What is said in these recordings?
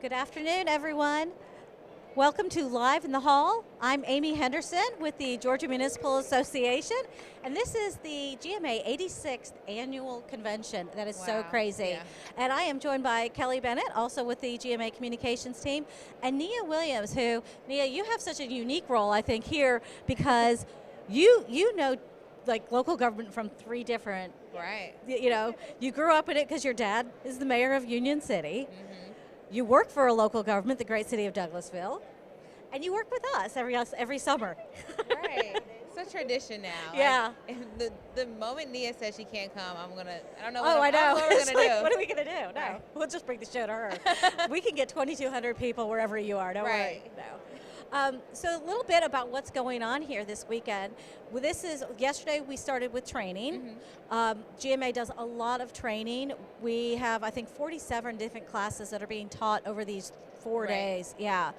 Good afternoon, everyone. Welcome to Live in the Hall. I'm Amy Henderson with the Georgia Municipal Association, and this is the GMA 86th Annual Convention. That is so crazy. Yeah. And I am joined by Kelli Bennett, also with the GMA Communications team, and Nia Williams, who, Nia, you have such a unique role, I think, here because you know like local government from three different, Right. You grew up in it because your dad is the mayor of Union City. You work for a local government, the great city of Douglasville, and you work with us every summer. Right. It's a tradition now. Yeah. Like, the moment Nia says she can't come, I don't know I know. what we're It's going to like, do. what are we going to do? No, Right. we'll just bring the show to her. We can get 2,200 people wherever you are. Don't worry. Right. No. So a little bit about what's going on here this weekend. Well, yesterday we started with training. GMA does a lot of training. We have, I think, 47 different classes that are being taught over these 4 days. Yeah.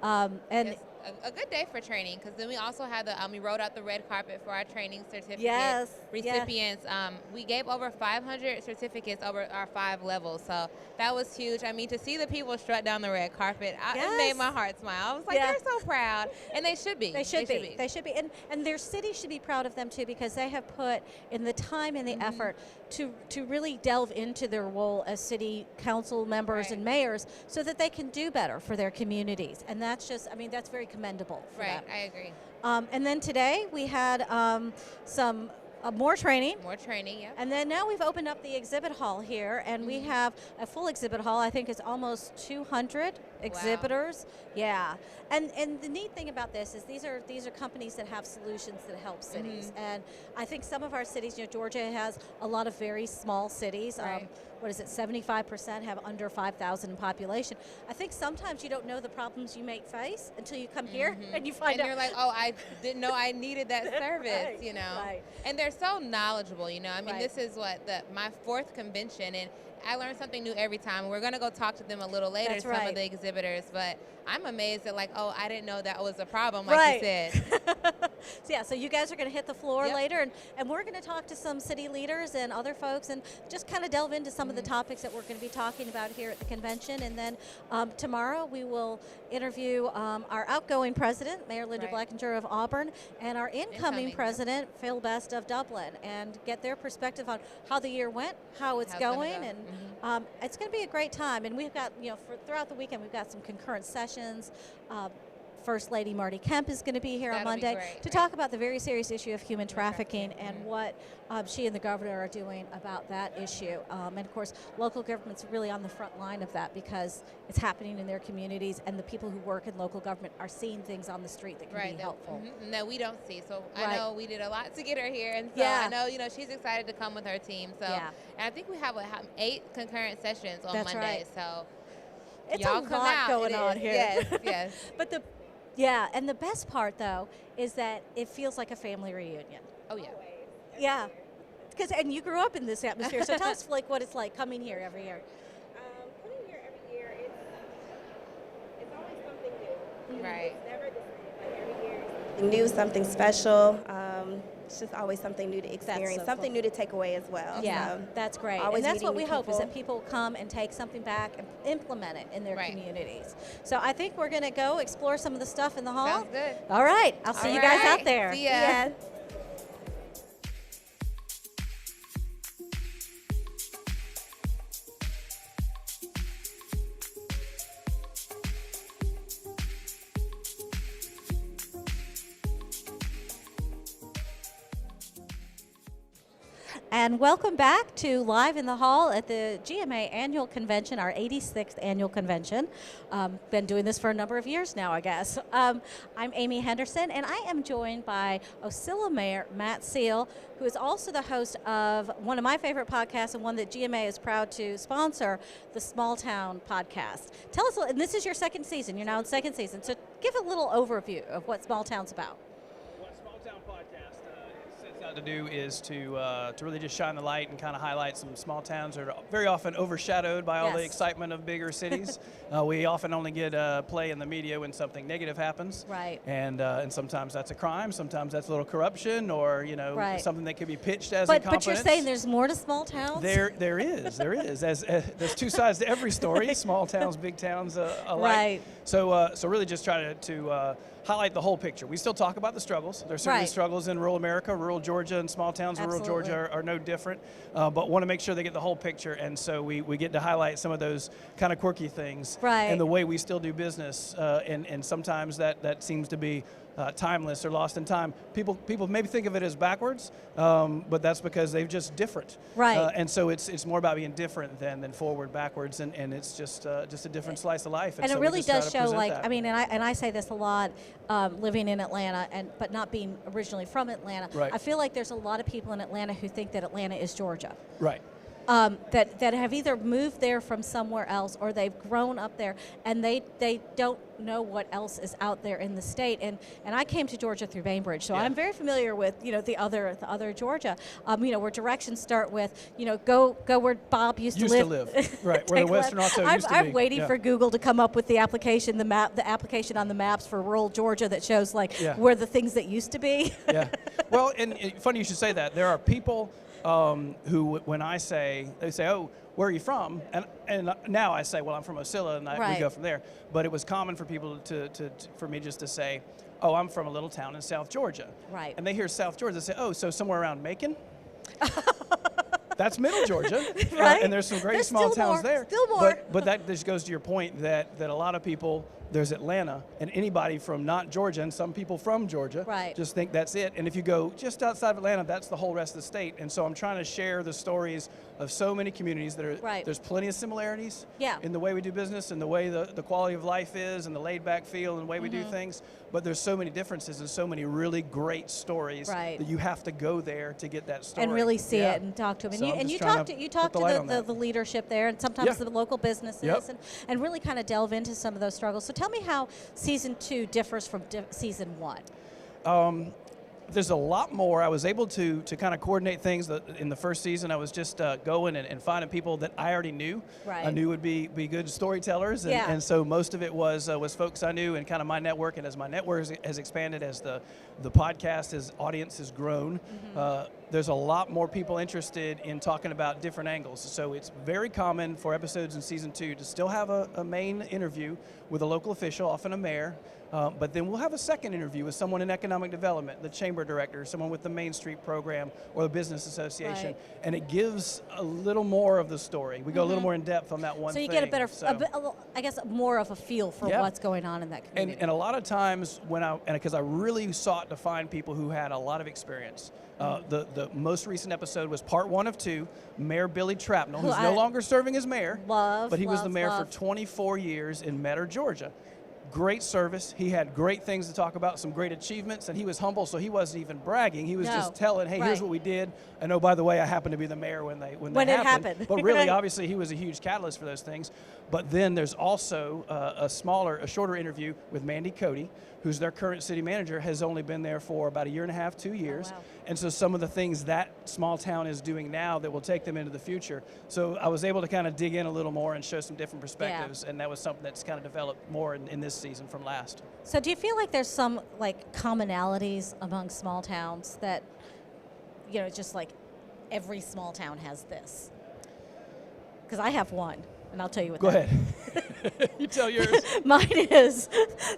And It's a good day for training because then we also had we rolled out the red carpet for our training certificate Yes, recipients. We gave over 500 certificates over our 5 levels, so that was huge. I mean, to see the people strut down the red carpet, it made my heart smile. I was like, they're so proud, and they should be. They should be. And their city should be proud of them too because they have put in the time and the effort to really delve into their role as city council members and mayors so that they can do better for their communities. And that's that's very commendable for them. I agree. And then today we had some more training. More training, yeah. And then now we've opened up the exhibit hall here, and we have a full exhibit hall. I think it's almost 200 exhibitors. Yeah. And the neat thing about this is these are companies that have solutions that help cities. And I think some of our cities, Georgia has a lot of very small cities. Right. 75% have under 5,000 in population. I think sometimes you don't know the problems you may face until you come here and you find out. And you're like, oh, I didn't know I needed that service, Right. And they're so knowledgeable, I mean, this is my 4th convention, and I learn something new every time. We're going to go talk to them a little later, That's some right. of the exhibitors, but I'm amazed at I didn't know that was a problem, like you said. So you guys are going to hit the floor later, and we're going to talk to some city leaders and other folks and just kind of delve into some of the topics that we're going to be talking about here at the convention. And then tomorrow we will interview our outgoing president, Mayor Linda Blackinger of Auburn, and our incoming president, Phil Best of Dublin, and get their perspective on how the year went, how it's going, and it's going to be a great time. And we've got, throughout the weekend, we've got some concurrent sessions. First Lady Marty Kemp is going to be here on Monday to talk about the very serious issue of human trafficking and what she and the governor are doing about that issue. And of course, local government's really on the front line of that because it's happening in their communities, and the people who work in local government are seeing things on the street that can be helpful. No, we don't see. So I know we did a lot to get her here, and so I know she's excited to come with her team. So and I think we have 8 concurrent sessions on Monday. So it's y'all a come lot out. going on here. Yes. But and the best part though is that it feels like a family reunion. Oh yeah. Yeah. And you grew up in this atmosphere, so tell us what it's like coming here every year. Coming here every year, it's always something new. Right. It's never the same. Like every year, something new, something special. It's just always something new to experience, something new to take away as well. Yeah, so that's great. always And that's what we meeting hope is people. that people come and take something back and implement it in their communities. So I think we're going to go explore some of the stuff in the hall. Sounds good. All right. I'll see you guys out there. See ya. And welcome back to Live in the Hall at the GMA Annual Convention, our 86th Annual Convention. Been doing this for a number of years now, I guess. I'm Amy Henderson, and I am joined by Ocilla Mayor Matt Seal, who is also the host of one of my favorite podcasts and one that GMA is proud to sponsor, the Small Town Podcast. Tell us, and this is your second season, you're now in second season, so give a little overview of what Small Town's about. Well, Small Town Podcast, out to do is to really just shine the light and kind of highlight some small towns that are very often overshadowed by all the excitement of bigger cities. We often only get play in the media when something negative happens. Right. And sometimes that's a crime, sometimes that's a little corruption, or something that could be pitched as incompetence. But you're saying there's more to small towns? There is. As there's two sides to every story, small towns, big towns alike. Right. So really just try to highlight the whole picture. We still talk about the struggles. There's certainly struggles in rural America, rural Georgia, and small towns in rural Georgia are no different, but want to make sure they get the whole picture. And so we get to highlight some of those kind of quirky things and the way we still do business. And sometimes that seems to be timeless or lost in time. People maybe think of it as backwards, but that's because they're just different. Right. And so it's more about being different than forward, backwards, and it's just a different slice of life. And so it really does show, like, that. I mean, and I say this a lot, living in Atlanta, but not being originally from Atlanta. Right. I feel like there's a lot of people in Atlanta who think that Atlanta is Georgia. Right. That have either moved there from somewhere else or they've grown up there, and they don't know what else is out there in the state. And I came to Georgia through Bainbridge, so I'm very familiar with the other Georgia. Where directions start with go where Bob used to live. Right, where the Western Auto used to be. I'm waiting for Google to come up with the application on the maps for rural Georgia that shows where the things that used to be. Yeah. Well, and funny you should say that. There are people who, when I say, they say, "Oh, where are you from?" And now I say, "Well, I'm from Ocilla," and we go from there. But it was common for people for me just to say, "Oh, I'm from a little town in South Georgia." Right. And they hear South Georgia, they say, "Oh, so somewhere around Macon?" That's Middle Georgia, right? And there's some great small towns there. Still more. But that just goes to your point that a lot of people, there's Atlanta, and anybody from not Georgia, and some people from Georgia, just think that's it. And if you go just outside of Atlanta, that's the whole rest of the state. And so I'm trying to share the stories of so many communities that are, there's plenty of similarities in the way we do business and the way the quality of life is and the laid back feel and the way we do things. But there's so many differences and so many really great stories that you have to go there to get that story. And really see it and talk to them. So and you talk to the leadership there and sometimes the local businesses and really kind of delve into some of those struggles. So tell me how season 2 differs from season 1. There's a lot more. I was able to kind of coordinate things. In the first season, I was just going and finding people that I already knew. Right. I knew would be good storytellers, and so most of it was folks I knew and kind of my network. And as my network has expanded, as the podcast, his audience has grown, there's a lot more people interested in talking about different angles. So it's very common for episodes in season 2 to still have a main interview with a local official, often a mayor. But then we'll have a second interview with someone in economic development, the chamber director, someone with the Main Street program or the business association, and it gives a little more of the story. We go a little more in depth on that one thing. So you get a better, I guess, more of a feel for what's going on in that community. And a lot of times because I really sought to find people who had a lot of experience. The most recent episode was part 1 of 2, Mayor Billy Trapnell, who's no longer serving as mayor, but he was the mayor for 24 years in Metter, Georgia. Great service. He had great things to talk about, some great achievements, and he was humble, so he wasn't even bragging. He was just telling, hey, here's what we did. And oh, by the way, I happened to be the mayor when it happened. But really, obviously, he was a huge catalyst for those things. But then there's also a shorter interview with Mandy Cody, who's their current city manager, has only been there for about 1.5 to 2 years. Oh, wow. And so some of the things that small town is doing now that will take them into the future. So I was able to kind of dig in a little more and show some different perspectives, and that was something that's kind of developed more in this season from last. So do you feel like there's some commonalities among small towns that, just like every small town has this? Because I have one. And I'll tell you what. Go ahead. You tell yours. Mine is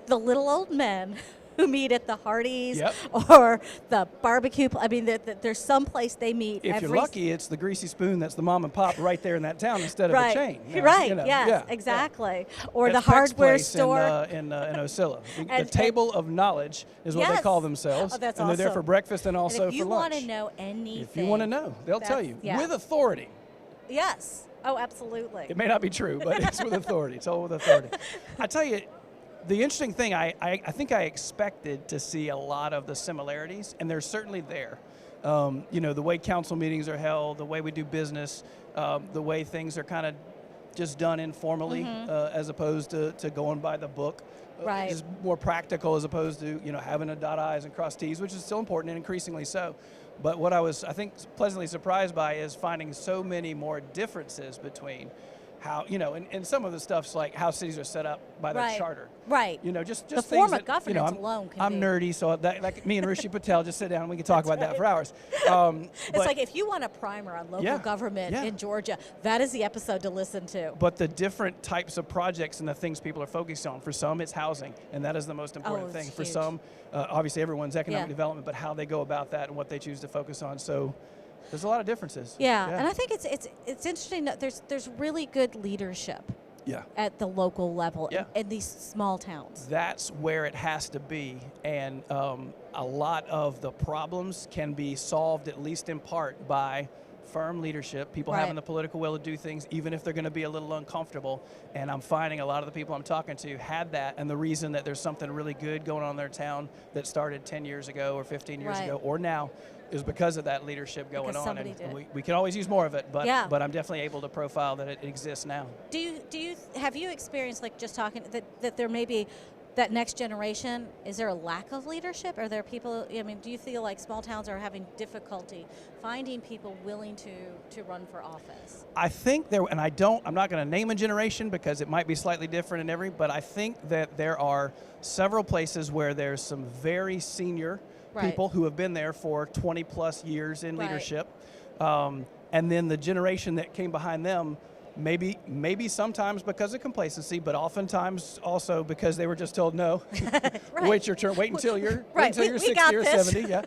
the little old men who meet at the Hardee's or the barbecue. I mean, there's some place they meet. If you're lucky, it's the Greasy Spoon that's the mom and pop right there in that town instead of a chain. Yes, exactly. Or the hardware store. In Ocilla. The Table of Knowledge is what they call themselves. Oh, that's and they're there for breakfast and also for lunch. If you want to know anything. If you want to know, they'll tell you with authority. Yes. Oh, absolutely. It may not be true, but it's with authority. It's all with authority. I tell you, the interesting thing, I think I expected to see a lot of the similarities, and they're certainly there. The way council meetings are held, the way we do business, the way things are kind of just done informally as opposed to going by the book. Right. Is more practical as opposed to having to dot I's and cross T's, which is still important and increasingly so. But what I was, I think, pleasantly surprised by is finding so many more differences between how, and some of the stuff's like how cities are set up by their charter. Right. Just the things form that, of governance alone can I'm be. nerdy, so like me and Rishi Patel just sit down and we can talk about that for hours. It's like if you want a primer on local government in Georgia, that is the episode to listen to. But the different types of projects and the things people are focused on, for some it's housing, and that is the most important thing. Huge. For some, obviously everyone's economic development, but how they go about that and what they choose to focus on. So there's a lot of differences. Yeah, and I think it's interesting that there's really good leadership at the local level in these small towns. That's where it has to be, and a lot of the problems can be solved, at least in part, by firm leadership, people having the political will to do things, even if they're going to be a little uncomfortable. And I'm finding a lot of the people I'm talking to had that, and the reason that there's something really good going on in their town that started 10 years ago or 15 years ago or now is because of that leadership going on. And we can always use more of it, but I'm definitely able to profile that it exists now. Have you experienced, like just talking, that there may be that next generation, is there a lack of leadership? Are there people, do you feel like small towns are having difficulty finding people willing to run for office? I think I'm not going to name a generation because it might be slightly different in but I think that there are several places where there's some very senior people who have been there for 20 plus years in leadership. And then the generation that came behind them, maybe sometimes because of complacency, but oftentimes also because they were just told no. Wait your turn. Wait until you're 60 or 70. Yeah,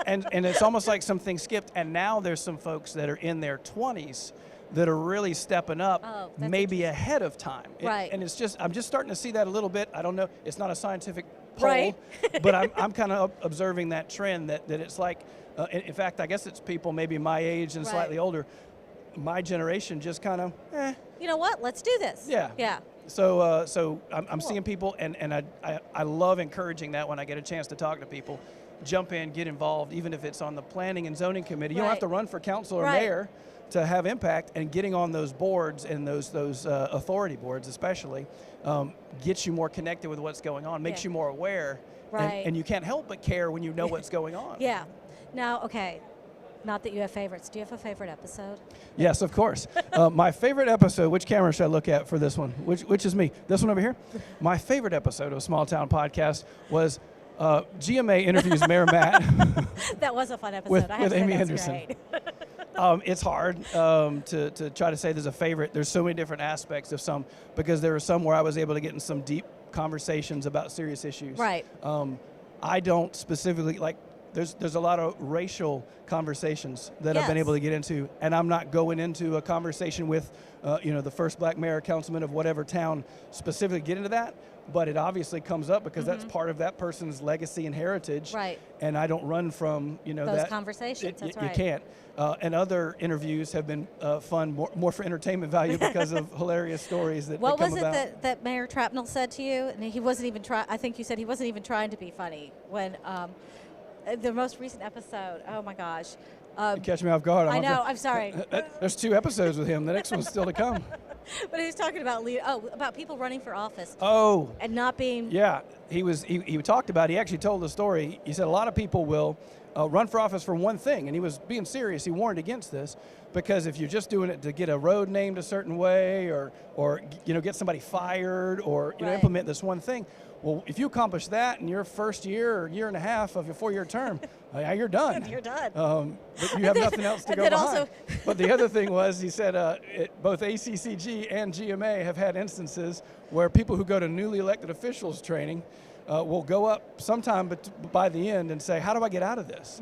and it's almost like something skipped. And now there's some folks that are in their 20s that are really stepping up, maybe ahead of time. And I'm just starting to see that a little bit. I don't know. It's not a scientific poll, but I'm kind of observing that trend that it's like. In fact, I guess it's people maybe my age and slightly older. My generation just kind of, You know what? Let's do this. Yeah. So I'm seeing people, and I love encouraging that when I get a chance to talk to people. Jump in, get involved, even if it's on the planning and zoning committee. You don't have to run for council or mayor to have impact, and getting on those boards and those authority boards especially gets you more connected with what's going on, makes you more aware, and you can't help but care when you know what's going on. Yeah. Now, okay. Not that you have favorites. Do you have a favorite episode? Yes, of course. My favorite episode, which camera should I look at for this one? Which is me? This one over here? My favorite episode of Small Town Podcast was GMA interviews Mayor Matt. That was a fun episode. with Amy Henderson. Great. It's hard to try to say there's a favorite. There's so many different aspects of some, because there are some where I was able to get in some deep conversations about serious issues. Right. I don't specifically, like, there's a lot of racial conversations that I've been able to get into, and I'm not going into a conversation with, the first black mayor or councilman of whatever town specifically get into that, but it obviously comes up because that's part of that person's legacy and heritage. Right. And I don't run from, those that conversations. That's right. You can't. And other interviews have been fun, more for entertainment value because of hilarious stories that come about. What was it that Mayor Trapnell said to you? And he wasn't even I think you said he wasn't even trying to be funny when. The most recent episode, oh my gosh. You catch me off guard. I know, I'm sorry. There's 2 episodes with him. The next one's still to come. But he was talking about about people running for office. Oh. And not being. Yeah, he talked about, he actually told the story. He said a lot of people will run for office for one thing, and he was being serious. He warned against this because if you're just doing it to get a road named a certain way or get somebody fired or implement this one thing, well, if you accomplish that in your first year or year and a half of your 4-year term, you're done. You're done. But you have nothing else to go behind. But the other thing was, he said both ACCG and GMA have had instances where people who go to newly elected officials training will go up sometime by the end and say, how do I get out of this?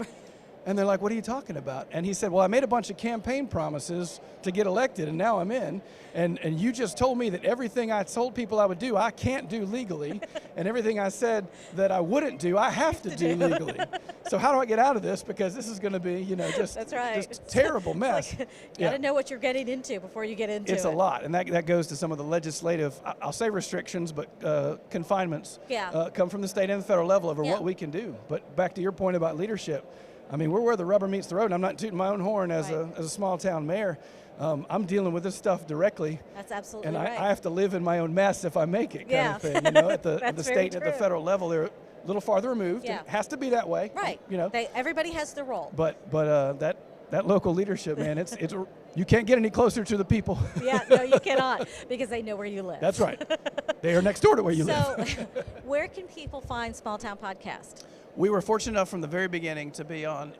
And they're like, what are you talking about? And he said, well, I made a bunch of campaign promises to get elected, and now I'm in. And you just told me that everything I told people I would do, I can't do legally. And everything I said that I wouldn't do, I have to do legally. So how do I get out of this? Because this is going to be, just, That's right. just terrible mess. You got to know what you're getting into before you get into it. It's a lot. And that goes to some of the legislative, I'll say restrictions, but confinements come from the state and the federal level over what we can do. But back to your point about leadership, I mean, we're where the rubber meets the road. I'm not tooting my own horn as a small town mayor. I'm dealing with this stuff directly. That's absolutely and right. I have to live in my own mess if I make it, kind of thing. At the state and at the federal level, little farther removed. Yeah. It has to be that way. Right. Everybody has their role. But that local leadership, man, it's you can't get any closer to the people. Yeah, no, you cannot, because they know where you live. That's right. They are next door to where you live. So, where can people find Small Town Podcast? We were fortunate enough from the very beginning to be on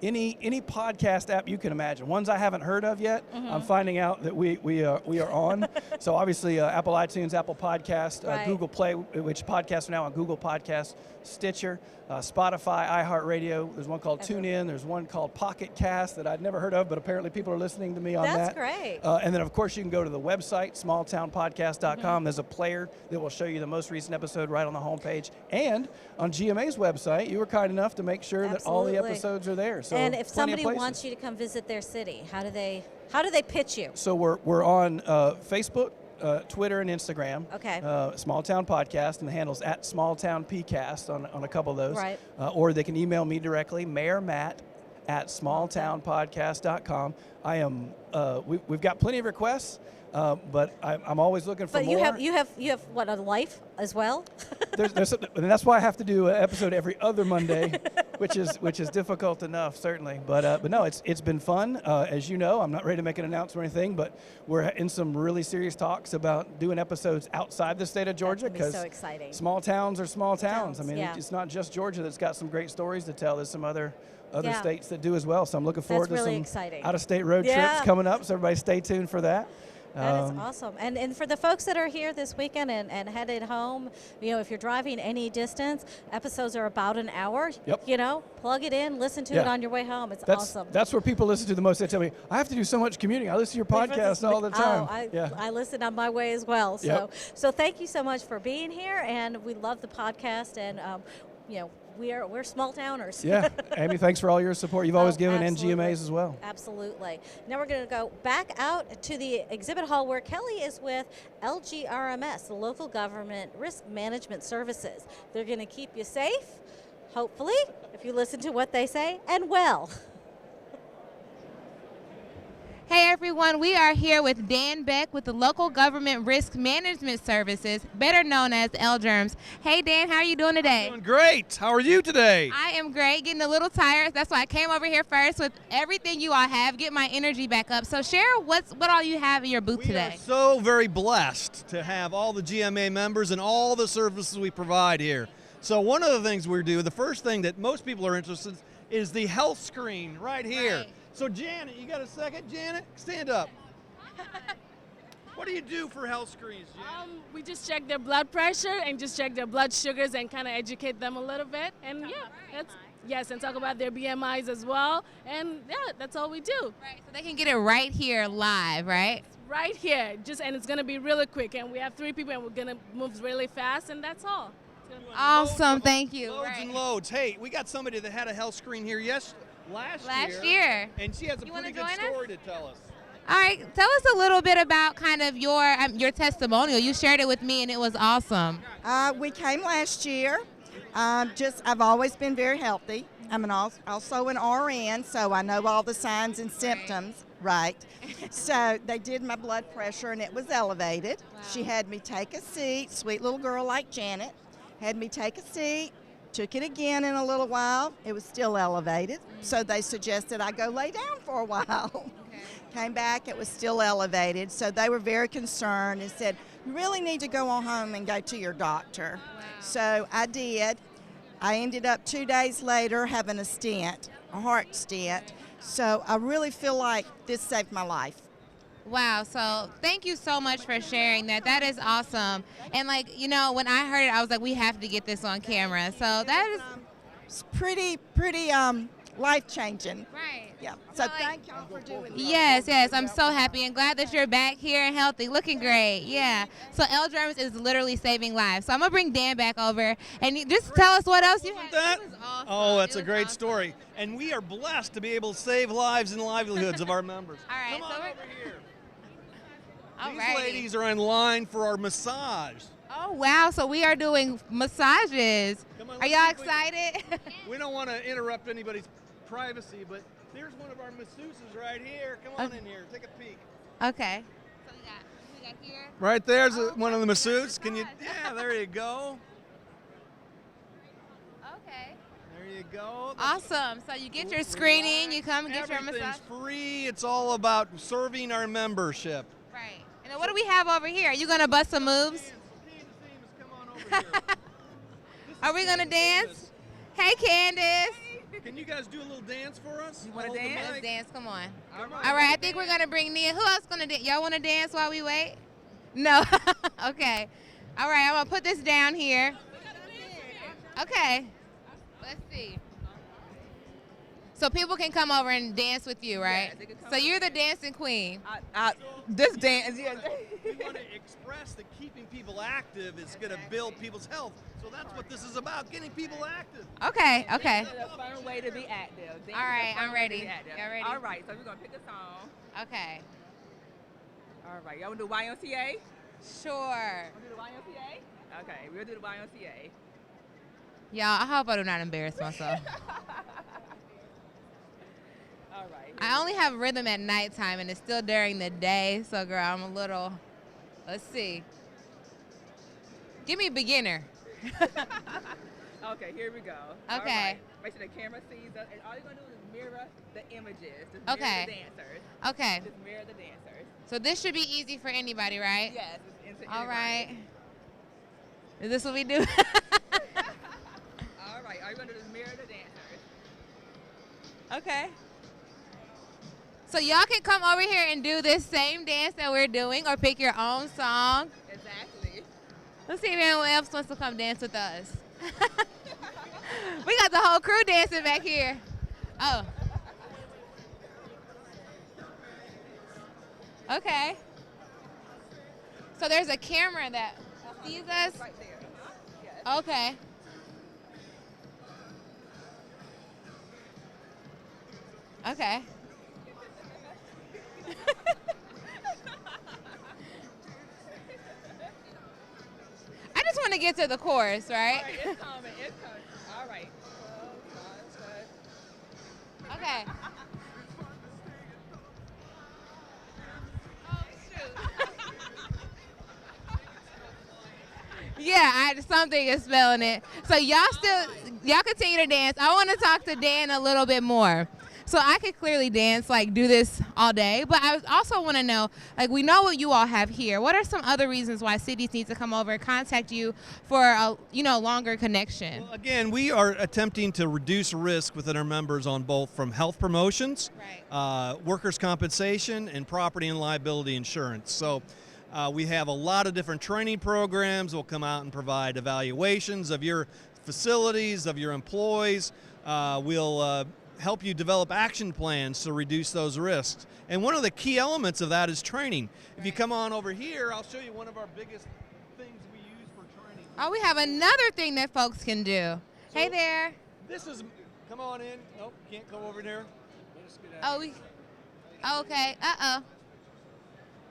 any podcast app you can imagine. Ones I haven't heard of yet, I'm finding out that we are on. So obviously Apple iTunes, Apple Podcast, Right. Google Play, which podcasts are now on Google Podcasts, Stitcher, Spotify, iHeartRadio. There's one called TuneIn. There's one called Pocket Cast that I'd never heard of, but apparently people are listening to me on That's that. great. And then, of course, you can go to the website, smalltownpodcast.com. There's a player that will show you the most recent episode right on the homepage. And on GMA's website, you were kind enough to make sure that all the episodes are there. So and if somebody places. wants you to come visit their city, how do they pitch you? So we're on Facebook, Twitter, and Instagram. Okay. Small Town Podcast, and the handle's at Small Town PCast on a couple of those. Right. Or they can email me directly, Mayor Matt at smalltownpodcast.com. I am. We've got plenty of requests, but I'm always looking for But more. you have what, a life as well? There's and that's why I have to do an episode every other Monday, which is difficult enough, certainly. But no, it's been fun. As you know, I'm not ready to make an announcement or anything, but we're in some really serious talks about doing episodes outside the state of Georgia, because so exciting. Small towns are small towns. I mean, yeah. it's not just Georgia that's got some great stories to tell. There's some other Yeah. states that do as well. So I'm looking forward That's really to some exciting. out-of-state road Yeah. trips coming up. So everybody stay tuned for that. That is awesome. And for the folks that are here this weekend and headed home, if you're driving any distance, episodes are about an hour. Yep. Plug it in, listen to it on your way home. It's awesome. That's where people listen to the most. They tell me, I have to do so much commuting. I listen to your podcast all the time. I listen on my way as well. Yep. So thank you so much for being here, and we love the podcast, and we're small towners. Yeah, Amy, thanks for all your support. You've always given absolutely. NGMAs as well. Absolutely. Now we're going to go back out to the exhibit hall where Kelli is with LGRMS, the Local Government Risk Management Services. They're going to keep you safe, hopefully, if you listen to what they say, and well. Hey everyone, we are here with Dan Beck with the Local Government Risk Management Services, better known as LGRMS. Hey Dan, how are you doing today? I'm doing great. How are you today? I am great, getting a little tired. That's why I came over here first with everything you all have, get my energy back up. So share what all you have in your booth today. We are so very blessed to have all the GMA members and all the services we provide here. So one of the things we do, the first thing that most people are interested in is the health screen right here. Right. So Janet, you got a second? Janet, stand up. What do you do for health screens, Janet? We just check their blood pressure and just check their blood sugars and kind of educate them a little bit. And and talk about their BMIs as well. And that's all we do. Right, so they can get it right here live, right? Right here, and it's gonna be really quick. And we have 3 people, and we're gonna move really fast, and that's all. Awesome, thank you. Loads and loads. Hey, we got somebody that had a health screen here last year. And she has a pretty good story to tell us. All right, tell us a little bit about kind of your testimonial. You shared it with me, and it was awesome. We came last year. I've always been very healthy. I'm also an RN, so I know all the signs and symptoms. Right. So they did my blood pressure, and it was elevated. Wow. She had me take a seat, sweet little girl like Janet, had me take a seat. Took it again in a little while. It was still elevated, so they suggested I go lay down for a while. Okay. Came back, it was still elevated, so they were very concerned and said, you really need to go on home and go to your doctor. Wow. So I did. I ended up 2 days later having a heart stent, so I really feel like this saved my life. Wow, so thank you so much for sharing that. That is awesome. And when I heard it, I was like, we have to get this on camera. So that is it's pretty life-changing. Right. Yeah. So thank y'all for doing that. Yes, I'm so happy and glad that you're back here and healthy, looking great. Yeah. So LGRMS is literally saving lives. So I'm gonna bring Dan back over and just tell us what else you had. That was awesome. Oh, that's a great awesome. story. And we are blessed to be able to save lives and livelihoods of our members. All right. Come on over here. These ladies are in line for our massage. Oh, wow. So we are doing massages. Are y'all excited? We don't want to interrupt anybody's privacy, but there's one of our masseuses right here. Come on in here. Take a peek. Okay. So we got here. Right there's one of the masseuses. Can you? Yeah, there you go. you go. Awesome. So you get your screening, you come and get your massage. Everything's free. It's all about serving our membership. Right. And then what do we have over here? Are you going to bust some moves? Come on over here. Are we going to dance? Hey, Candace. Can you guys do a little dance for us? You want to dance? Let's dance. Come on. All right. I think we're going to bring Nia. Who else going to dance? Y'all want to dance while we wait? No. Okay. All right. I'm going to put this down here. Okay. Let's see. So people can come over and dance with you, right? Yes, so you're the dancing queen. This dance, yeah. We want to express that keeping people active is going to build people's health. So that's what this is about, getting people active. Okay, okay. Dance is a fun way to be active. Dance All right, is a fun I'm way to ready. be active. Y'all ready? All right, so we're going to pick a song. Okay. All right, y'all want to do YMCA? Sure. Want to do the YMCA? Okay, we'll do the YMCA. Y'all, I hope I do not embarrass myself. All right. I only have rhythm at nighttime, and it's still during the day. So, girl, I'm a little, let's see. Give me beginner. Okay, here we go. Okay. All right. Make sure the camera sees us. And all you're going to do is mirror the images. Just mirror Okay. the dancers. Okay. Just mirror the dancers. So this should be easy for anybody, right? Yes. It's into All anybody. right. Is this what we do? All right. All you're going to do is mirror the dancers. Okay. So y'all can come over here and do this same dance that we're doing, or pick your own song. Exactly. Let's see if anyone else wants to come dance with us. We got the whole crew dancing back here. Oh. Okay. So there's a camera that sees us? Right there. Yes. Okay. Okay. I just want to get to the chorus, All right? right, it's coming. It's coming. All right. Okay. Oh, shoot. Yeah, something is spelling it. So y'all continue to dance. I want to talk to Dan a little bit more. So I could clearly dance, like do this all day, but I also want to know, like we know what you all have here. What are some other reasons why cities need to come over and contact you for a longer connection? Well, again, we are attempting to reduce risk within our members on both from health promotions, workers' compensation, and property and liability insurance. So we have a lot of different training programs. We'll come out and provide evaluations of your facilities, of your employees. We'll help you develop action plans to reduce those risks. And one of the key elements of that is training. If you come on over here, I'll show you one of our biggest things we use for training. Oh, we have another thing that folks can do. So hey there. This is, come on in. Nope, can't go over there. Okay. Uh-oh.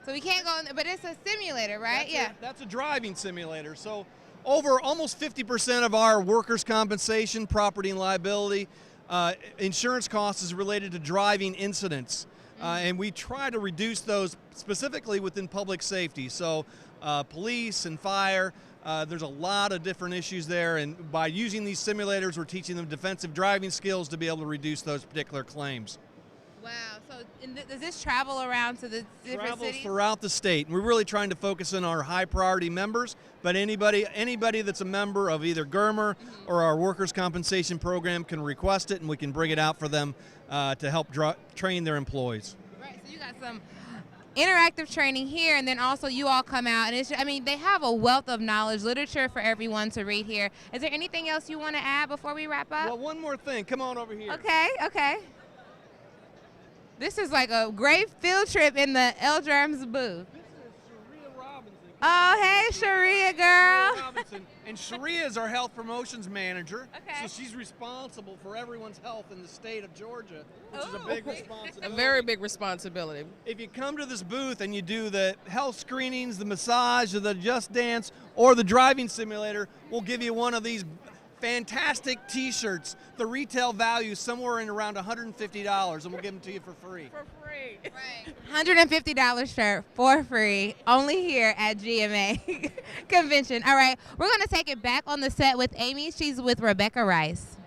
So we can't go in there, but it's a simulator, right? That's a driving simulator. So over almost 50% of our workers' compensation, property and liability, insurance costs is related to driving incidents. And we try to reduce those specifically within public safety. So police and fire, there's a lot of different issues there. And by using these simulators, we're teaching them defensive driving skills to be able to reduce those particular claims. Wow. So does this travel around to the different Travels cities? throughout the state. And we're really trying to focus on our high priority members, but anybody that's a member of either GERMER or our workers' compensation program can request it, and we can bring it out for them to help train their employees. Right. So you got some interactive training here, and then also you all come out, and they have a wealth of knowledge, literature for everyone to read here. Is there anything else you want to add before we wrap up? Well, one more thing. Come on over here. Okay. This is like a great field trip in the L-Germs booth. This is Sharia Robinson. Oh, hey, Sharia girl. Robinson. And Sharia is our health promotions manager. Okay. So she's responsible for everyone's health in the state of Georgia, which is a big responsibility. A very big responsibility. If you come to this booth and you do the health screenings, the massage, or the Just Dance, or the driving simulator, we'll give you one of these fantastic t-shirts. The retail value is somewhere in around $150, and we'll give them to you for free. For free. Right. $150 shirt for free, only here at GMA Convention. All right, we're going to take it back on the set with Amy. She's with Rebecca Rice.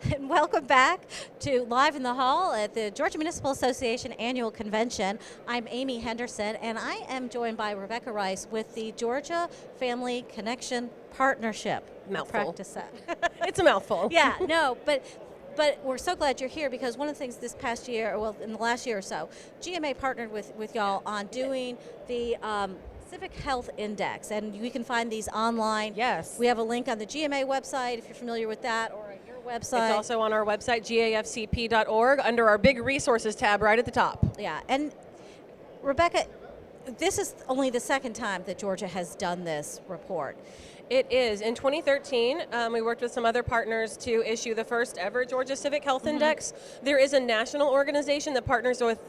And welcome back to Live in the Hall at the Georgia Municipal Association Annual Convention. I'm Amy Henderson, and I am joined by Rebecca Rice with the Georgia Family Connection Partnership. Mouthful. Practice that. It's a mouthful. Yeah, no, but we're so glad you're here because one of the things this past year, well, in the last year or so, GMA partnered with y'all on doing the Civic Health Index, and you can find these online. Yes. We have a link on the GMA website if you're familiar with that, or at your website. It's also on our website, gafcp.org, under our big resources tab right at the top. Yeah, and Rebecca, this is only the second time that Georgia has done this report. It is. In 2013, we worked with some other partners to issue the first ever Georgia Civic Health Index. There is a national organization that partners with,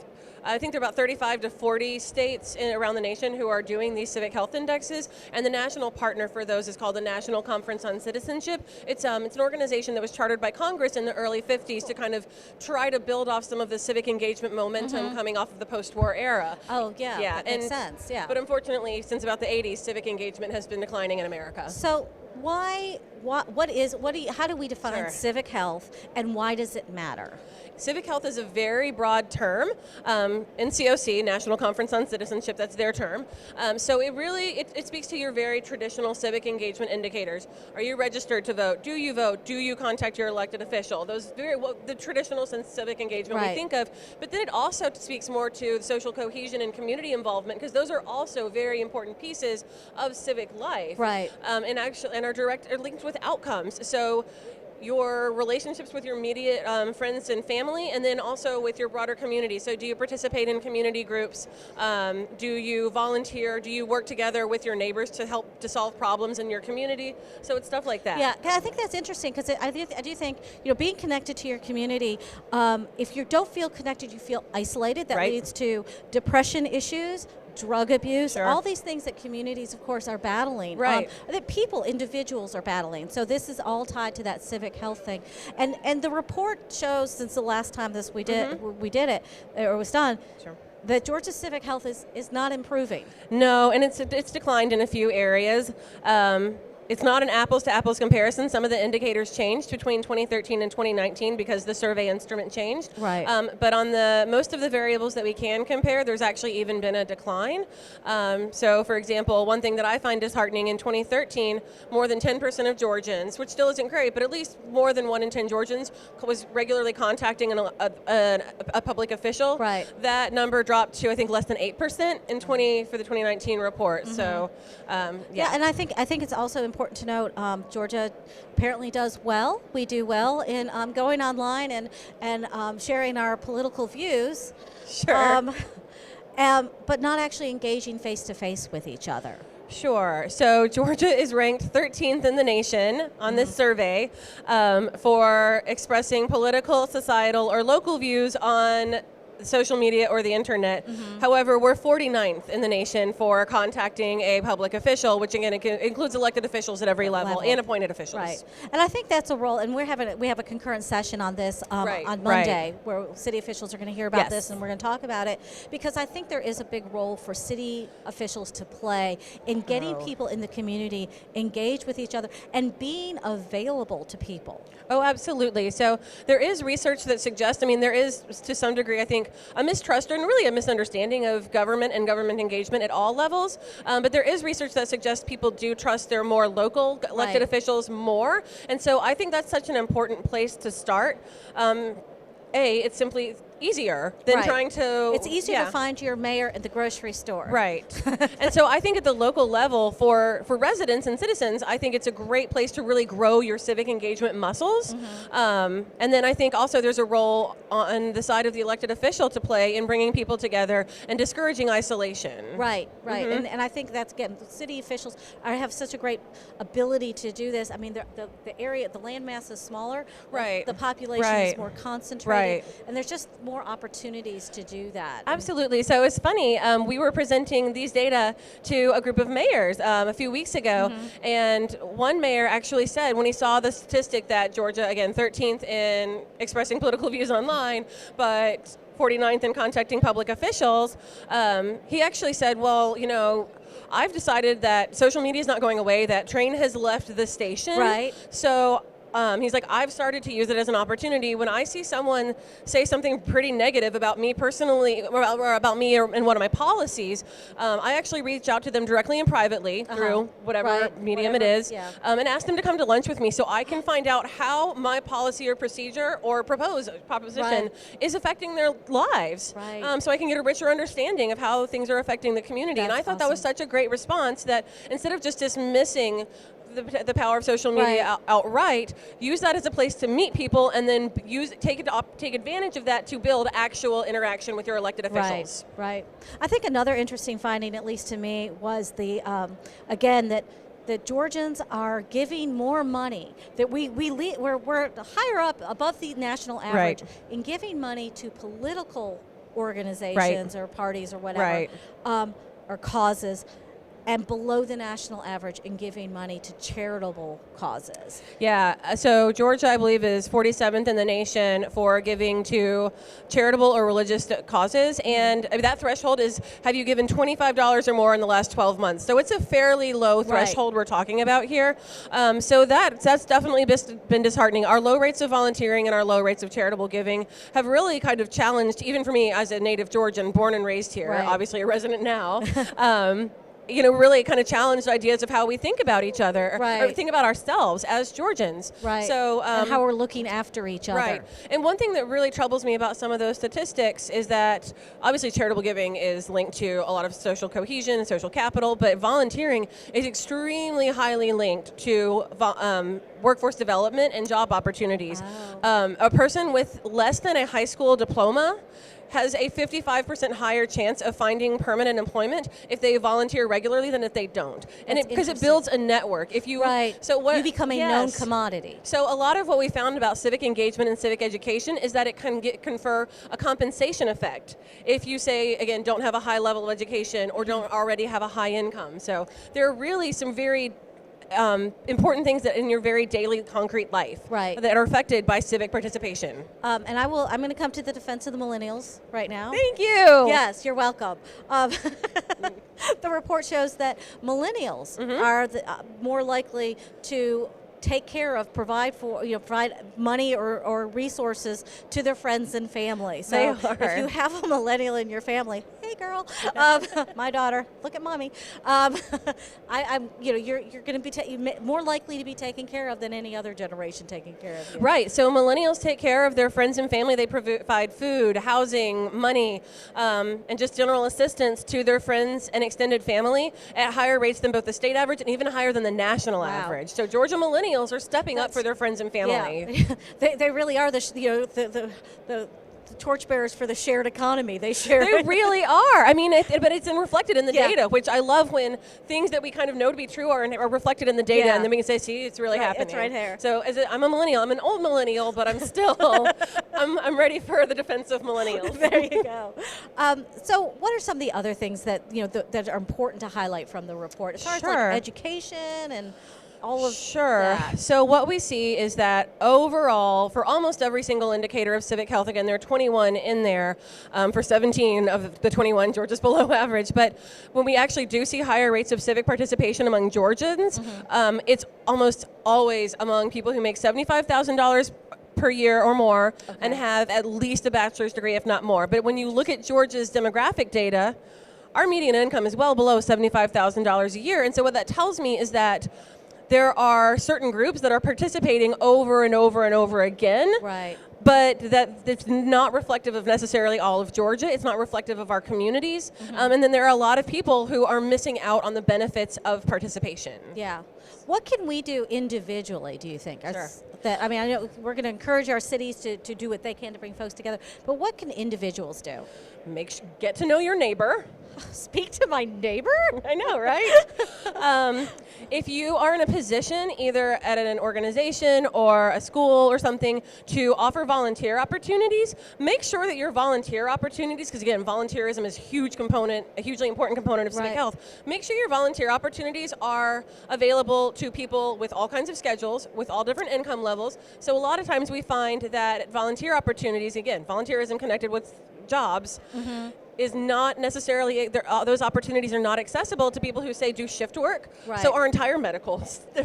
I think there are about 35 to 40 states around the nation who are doing these civic health indexes, and the national partner for those is called the National Conference on Citizenship. It's an organization that was chartered by Congress in the early 50s to kind of try to build off some of the civic engagement momentum coming off of the post-war era. Oh, yeah, that makes sense, yeah. But unfortunately, since about the 80s, civic engagement has been declining in America. So how do we define civic health, and why does it matter? Civic health is a very broad term. NCOC, National Conference on Citizenship, that's their term. So it speaks to your very traditional civic engagement indicators. Are you registered to vote? Do you vote? Do you contact your elected official? Those the traditional civic engagement we think of. But then it also speaks more to social cohesion and community involvement, because those are also very important pieces of civic life. Right. And are linked with outcomes. So your relationships with your immediate friends and family, and then also with your broader community. So do you participate in community groups? Do you volunteer? Do you work together with your neighbors to help to solve problems in your community? So it's stuff like that. Yeah, I think that's interesting because I do think, being connected to your community, if you don't feel connected, you feel isolated. That leads to depression issues, drug abuse, all these things that communities, of course, are battling. Right. That individuals are battling. So this is all tied to that civic health thing. And the report shows, since the last time we did it, or was done, that Georgia's civic health is not improving. No, and it's declined in a few areas. It's not an apples-to-apples comparison. Some of the indicators changed between 2013 and 2019 because the survey instrument changed. Right. But on most of the variables that we can compare, there's actually even been a decline. So, for example, one thing that I find disheartening, in 2013, more than 10% of Georgians, which still isn't great, but at least more than 1 in 10 Georgians was regularly contacting a public official. Right. That number dropped to, I think, less than 8% for the 2019 report. So, Yeah, and I think it's also important to note, Georgia apparently does well. We do well in going online and sharing our political views. Sure. But not actually engaging face-to-face with each other. Sure. So Georgia is ranked 13th in the nation on this survey for expressing political, societal, or local views on social media or the internet. However, we're 49th in the nation for contacting a public official, which again includes elected officials at every level and appointed officials. Right, and I think that's a role, and we have a concurrent session on this on Monday, where city officials are going to hear about this, and we're going to talk about it, because I think there is a big role for city officials to play in getting people in the community engaged with each other and being available to people. Oh, absolutely. So there is research that suggests, there is to some degree, I think, a mistrust and really a misunderstanding of government and government engagement at all levels. But there is research that suggests people do trust their more local elected officials more. And so I think that's such an important place to start. It's simply easier than trying to... It's easier to find your mayor at the grocery store. Right. And so I think at the local level for residents and citizens, I think it's a great place to really grow your civic engagement muscles. And then I think also there's a role on the side of the elected official to play in bringing people together and discouraging isolation. Right. And I think that's, again, city officials have such a great ability to do this. The area, the landmass is smaller. Right. The population is more concentrated. And there's just more opportunities to do that. Absolutely. So it's funny, we were presenting these data to a group of mayors a few weeks ago, and one mayor actually said when he saw the statistic that Georgia, again, 13th in expressing political views online, but 49th in contacting public officials, he actually said, well, I've decided that social media is not going away, that train has left the station. Right. So he's like, I've started to use it as an opportunity. When I see someone say something pretty negative about me personally, or about me and one of my policies, I actually reach out to them directly and privately through whatever medium it is, and ask them to come to lunch with me so I can find out how my policy or procedure or proposition is affecting their lives. So I can get a richer understanding of how things are affecting the community. And I thought that was such a great response that instead of just dismissing the power of social media outright, use that as a place to meet people, and then take advantage of that to build actual interaction with your elected officials. Right. I think another interesting finding, at least to me, was the again that Georgians are giving more money. That we're higher up above the national average in giving money to political organizations or parties or whatever, or causes, and below the national average in giving money to charitable causes. Yeah, so Georgia, I believe, is 47th in the nation for giving to charitable or religious causes, and that threshold is, have you given $25 or more in the last 12 months? So it's a fairly low threshold we're talking about here. So that's definitely been disheartening. Our low rates of volunteering and our low rates of charitable giving have really kind of challenged, even for me as a native Georgian, born and raised here, obviously a resident now, really kind of challenged ideas of how we think about each other, or think about ourselves as Georgians. So and how we're looking after each other. And one thing that really troubles me about some of those statistics is that obviously charitable giving is linked to a lot of social cohesion and social capital, but volunteering is extremely highly linked to workforce development and job opportunities. A person with less than a high school diploma has a 55% higher chance of finding permanent employment if they volunteer regularly than if they don't. And because it builds a network. If you you become a known commodity. So a lot of what we found about civic engagement and civic education is that it can confer a compensation effect if you say, again, don't have a high level of education or don't already have a high income. So there are really some very important things that in your very daily concrete life that are affected by civic participation. I'm going to come to the defense of the millennials right now. Thank you. Yes, you're welcome. The report shows that millennials are more likely to take care of, provide money or resources to their friends and family. So if you have a millennial in your family, hey girl, my daughter, look at mommy. You're going to be more likely to be taken care of than any other generation taking care of you. Right. So millennials take care of their friends and family. They provide food, housing, money, and just general assistance to their friends and extended family at higher rates than both the state average and even higher than the national average. So Georgia millennials are stepping up for their friends and family. Yeah. they really are the torchbearers for the shared economy. They really are. I mean, but it's reflected in the data, which I love when things that we kind of know to be true are reflected in the data, and then we can say, see, it's really happening. It's right here. So I'm a millennial. I'm an old millennial, but I'm still, I'm ready for the defense of millennials. There you go. So what are some of the other things that, that are important to highlight from the report as far as like education and all of that? So what we see is that overall, for almost every single indicator of civic health, again, there are 21 in there. For 17 of the 21, Georgia's below average. But when we actually do see higher rates of civic participation among Georgians, it's almost always among people who make $75,000 per year or more and have at least a bachelor's degree, if not more. But when you look at Georgia's demographic data, our median income is well below $75,000 a year. And so what that tells me is that there are certain groups that are participating over and over and over again. But that it's not reflective of necessarily all of Georgia. It's not reflective of our communities. And then there are a lot of people who are missing out on the benefits of participation. Yeah. What can we do individually, do you think? I know we're going to encourage our cities to do what they can to bring folks together, but what can individuals do? Get to know your neighbor. Speak to my neighbor? I know, right? If you are in a position, either at an organization or a school or something, to offer volunteer opportunities, make sure that your volunteer opportunities, because again, volunteerism is a hugely important component of civic health. Make sure your volunteer opportunities are available to people with all kinds of schedules, with all different income levels. So a lot of times we find that volunteer opportunities, again, volunteerism connected with jobs, is not necessarily, those opportunities are not accessible to people who say do shift work. Right. So our entire medical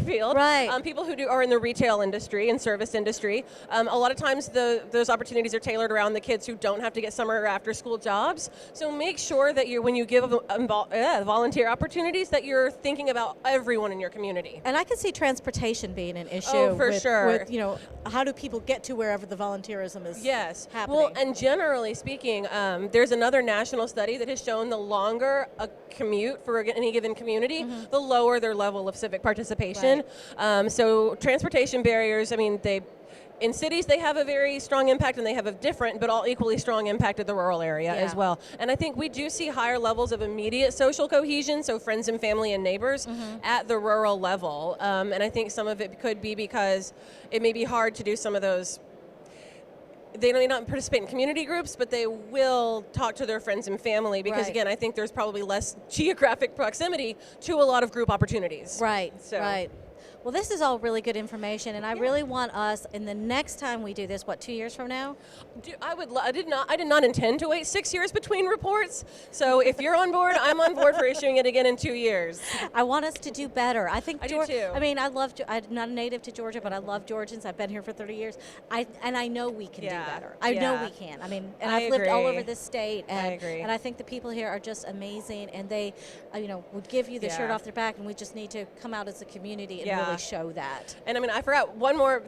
field. Right. People who are in the retail industry and service industry. A lot of times those opportunities are tailored around the kids who don't have to get summer or after school jobs. So make sure that when you give volunteer opportunities, that you're thinking about everyone in your community. And I can see transportation being an issue. Oh, for sure. With, how do people get to wherever the volunteerism is happening? Well, and generally speaking, there's another national study that has shown the longer a commute for any given community, the lower their level of civic participation. Right. So transportation barriers, in cities, they have a very strong impact, and they have a different but all equally strong impact at the rural area as well. And I think we do see higher levels of immediate social cohesion, so friends and family and neighbors at the rural level. And I think some of it could be because it may be hard to do some of those. They may not participate in community groups, but they will talk to their friends and family because, again, I think there's probably less geographic proximity to a lot of group opportunities. Right, right. Well, this is all really good information, and I really want us, in the next time we do this, 2 years from now? I did not intend to wait 6 years between reports. So if you're on board, I'm on board for issuing it again in 2 years. I want us to do better. I think I do too. I'm not a native to Georgia, but I love Georgians. I've been here for 30 years. I know we can do better. I know we can. I've lived all over this state, and I agree. And I think the people here are just amazing, and they, would give you the shirt off their back, and we just need to come out as a community and really show that. And I forgot one more,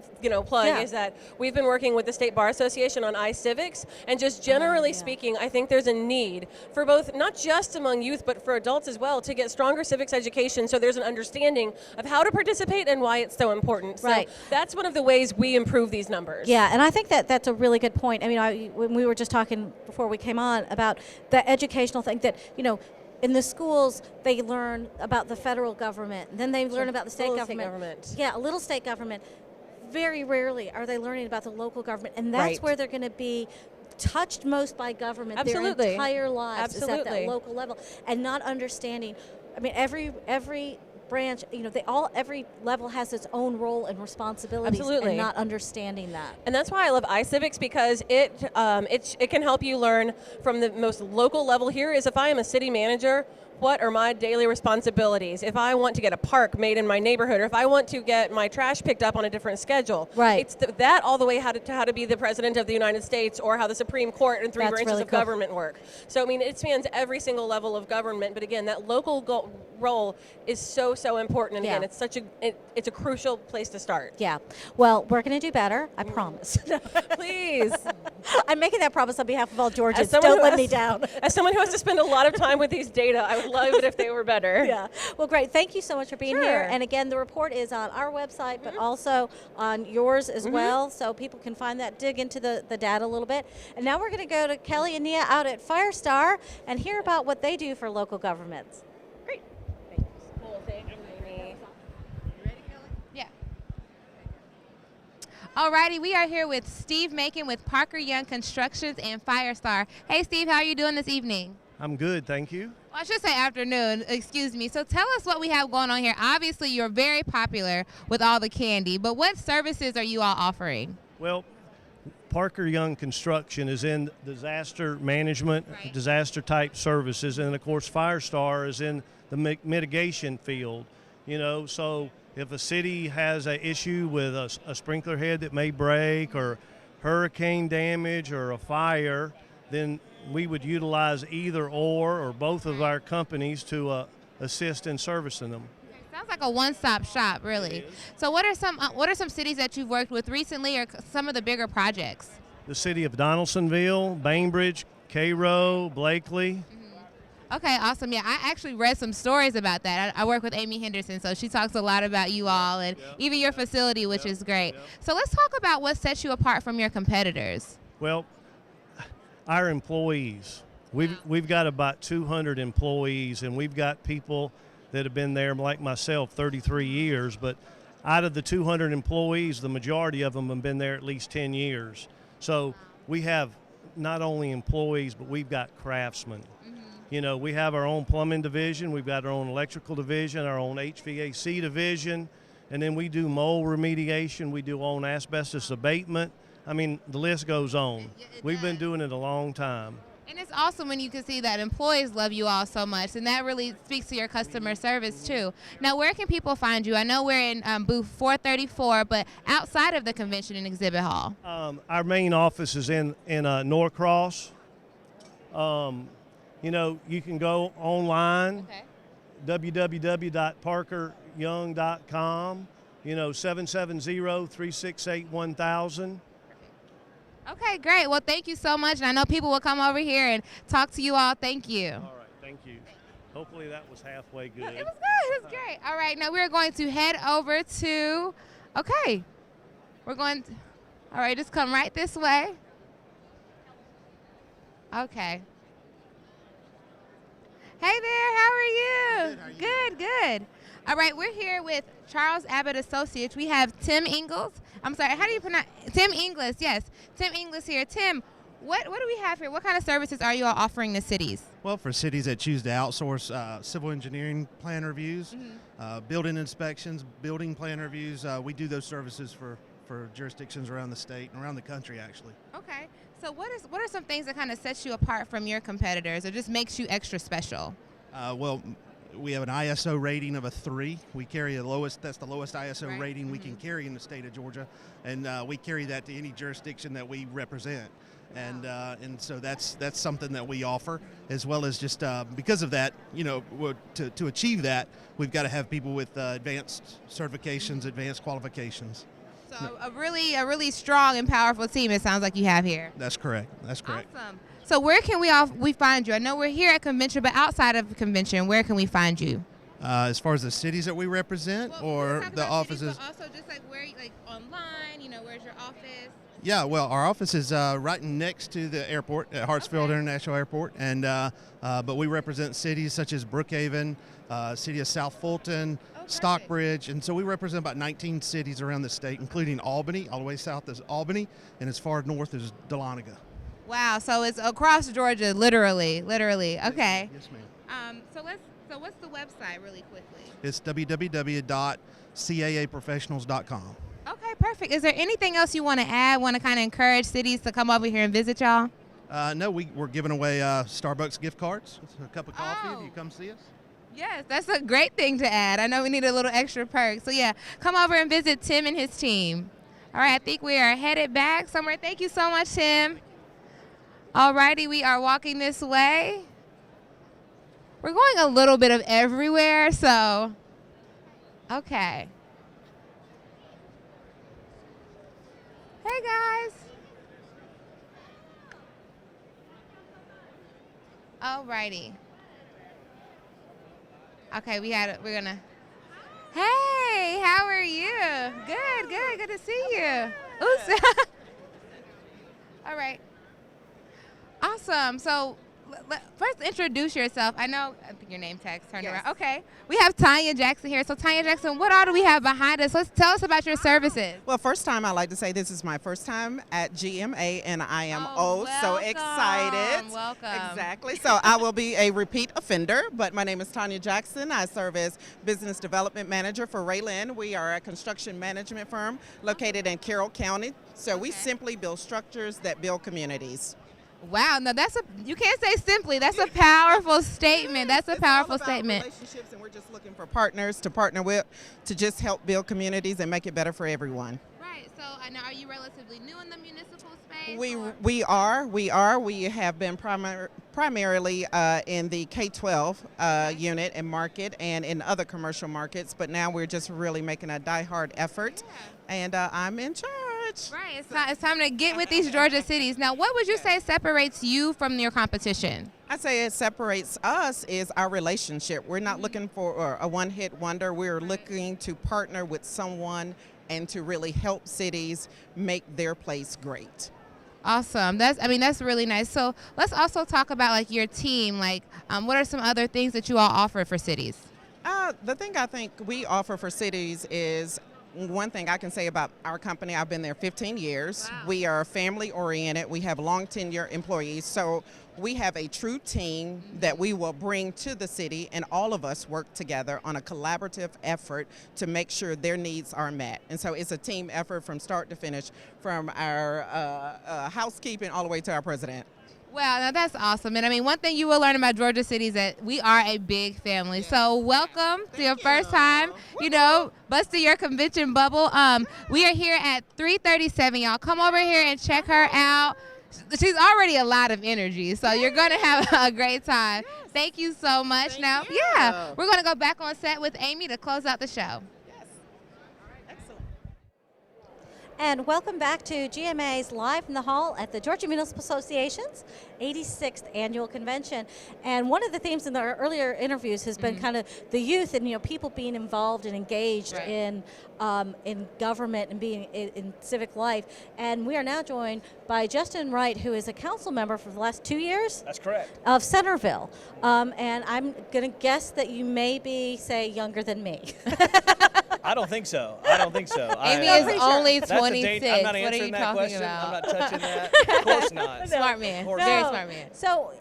plug is that we've been working with the State Bar Association on iCivics, and just generally speaking, I think there's a need for both, not just among youth, but for adults as well, to get stronger civics education so there's an understanding of how to participate and why it's so important. Right. So that's one of the ways we improve these numbers. Yeah, and I think that's a really good point. When we were just talking before we came on about the educational thing that, in the schools, they learn about the federal government. Then they learn about the state government. Yeah, a little state government. Very rarely are they learning about the local government. And that's where they're going to be touched most by government their entire lives is at that local level. And not understanding, every branch, every level has its own role and responsibilities. Absolutely. And not understanding that. And that's why I love iCivics, because it can help you learn from the most local level. Here is, if I am a city manager, what are my daily responsibilities? If I want to get a park made in my neighborhood, or if I want to get my trash picked up on a different schedule. Right. It's that all the way how to be the president of the United States, or how the Supreme Court and three branches of government work. So it spans every single level of government. But again, that local role is so important. And again, it's it's a crucial place to start. Yeah. Well, we're going to do better. I promise. Please. I'm making that promise on behalf of all Georgians. Don't let me down. As someone who has to spend a lot of time with these data, I would love it if they were better. Yeah. Well, great. Thank you so much for being here. And again, the report is on our website, but also on yours as well, so people can find that, dig into the data a little bit. And now we're going to go to Kelli and Nia out at Firestar and hear about what they do for local governments. Great. Cool. Thank you, Amy. You ready, Kelli? Yeah. Alrighty, we are here with Steve Macon with Parker Young Constructions and Firestar. Hey, Steve, how are you doing this evening? I'm good, thank you. Well, I should say afternoon, excuse me. So tell us what we have going on here. Obviously, you're very popular with all the candy, but what services are you all offering? Well, Parker Young Construction is in disaster management, disaster type services, and of course Firestar is in the mitigation field. So if a city has an issue with a sprinkler head that may break, or hurricane damage, or a fire, then we would utilize either or both of our companies to assist in servicing them. Sounds like a one-stop shop, really. So what are some cities that you've worked with recently, or some of the bigger projects? The city of Donaldsonville, Bainbridge, Cairo, Blakely. Okay, awesome. Yeah, I actually read some stories about that. I work with Amy Henderson, so she talks a lot about you all and even your facility, which is great. So let's talk about what sets you apart from your competitors. Well, our employees. We've got about 200 employees, and we've got people that have been there, like myself, 33 years. But out of the 200 employees, the majority of them have been there at least 10 years. So we have not only employees, but we've got craftsmen. We have our own plumbing division, we've got our own electrical division, our own HVAC division, and then we do mold remediation, we do own asbestos abatement. The list goes on. We've been doing it a long time. And it's awesome when you can see that employees love you all so much, and that really speaks to your customer service too. Now, where can people find you? I know we're in booth 434, but outside of the convention and exhibit hall. Our main office is in Norcross. You know, you can go online, www.parkeryoung.com, 770-368-1000. Okay, great. Well, thank you so much. And I know people will come over here and talk to you all. Thank you. All right, thank you. Hopefully that was halfway good. It was good. It was great. All right, now we're going to head over to, all right, just come right this way. Okay. Hey there, how are you? Good. All right, we're here with Charles Abbott Associates. We have Tim Ingles. I'm sorry, how do you pronounce? Tim Ingles, yes. Tim Ingles here. Tim, what do we have here? What kind of services are you all offering to cities? Well, for cities that choose to outsource civil engineering plan reviews, building inspections, building plan reviews, we do those services for jurisdictions around the state and around the country, actually. Okay. So what are some things that kind of sets you apart from your competitors or just makes you extra special? Well, we have an ISO rating of a 3. We carry that's the lowest ISO rating we can carry in the state of Georgia, and we carry that to any jurisdiction that we represent. And so that's something that we offer, as well as just because of that, to achieve that, we've got to have people with advanced certifications, advanced qualifications. So a really strong and powerful team, it sounds like you have here. That's correct. Awesome. So where can we find you? I know we're here at convention, but outside of the convention, where can we find you? As far as the cities that we represent, or the offices? Cities, but also just like where, like online, where's your office? Yeah, well, our office is right next to the airport at Hartsfield International Airport, and but we represent cities such as Brookhaven, city of South Fulton, Stockbridge, and so we represent about 19 cities around the state, including Albany. All the way south is Albany, and as far north as Dahlonega. Wow, so it's across Georgia, literally. Okay. Yes, ma'am. So what's the website, really quickly? It's www.caaprofessionals.com. Okay, perfect. Is there anything else you want to add? Want to kind of encourage cities to come over here and visit y'all? No, we're giving away Starbucks gift cards. A cup of coffee if you come see us. Yes, that's a great thing to add. I know we need a little extra perk. So yeah, come over and visit Tim and his team. All right, I think we are headed back somewhere. Thank you so much, Tim. All righty, we are walking this way. We're going a little bit of everywhere, so okay. Hey guys. Alrighty. Okay, we're gonna. Hey, how are you? Good to see you. Oops. All right. Awesome. So first introduce yourself. I think your name tag's turned around. Okay. We have Tanya Jackson here. So Tanya Jackson, what all do we have behind us? Tell us about your services. Well, first time, I like to say this is my first time at GMA, and I am so excited. Welcome. Exactly. So I will be a repeat offender, but my name is Tanya Jackson. I serve as Business Development Manager for Rayland. We are a construction management firm located in Carroll County. So we simply build structures that build communities. Wow, no, you can't say simply. That's a powerful statement. That's a powerful statement. Relationships, and we're just looking for partners to partner with to just help build communities and make it better for everyone. Right. So, now are you relatively new in the municipal space? We are. We have been primarily in the K-12 unit and market and in other commercial markets, but now we're just really making a die-hard effort, and I'm in charge. Right. It's time to get with these Georgia cities. Now, what would you say separates you from your competition? I say it separates us is our relationship. We're not looking for a one-hit wonder. We're looking to partner with someone and to really help cities make their place great. Awesome. That's really nice. So let's also talk about your team. What are some other things that you all offer for cities? The thing I think we offer for cities is one thing I can say about our company. I've been there 15 years. Wow. We are family oriented. We have long tenure employees. So we have a true team that we will bring to the city, and all of us work together on a collaborative effort to make sure their needs are met. And so it's a team effort from start to finish, from our housekeeping all the way to our president. Well, now that's awesome. And I mean, one thing you will learn about Georgia City is that we are a big family. So welcome to your first time, busting your convention bubble. We are here at 337, y'all. Come over here and check her out. She's already a lot of energy, so you're going to have a great time. Yes. Thank you so much. We're going to go back on set with Amy to close out the show. And welcome back to GMA's Live from the Hall at the Georgia Municipal Association's 86th Annual Convention. And one of the themes in the earlier interviews has been kind of the youth and people being involved and engaged in government and being in civic life. And we are now joined by Justin Wright, who is a council member for the last 2 years. That's correct. Of Centerville. And I'm going to guess that you may be, say, younger than me. I don't think so. Amy is only 26. I'm not what are you that talking question. about? I'm not touching that. Of course not. Smart man. Very smart man. So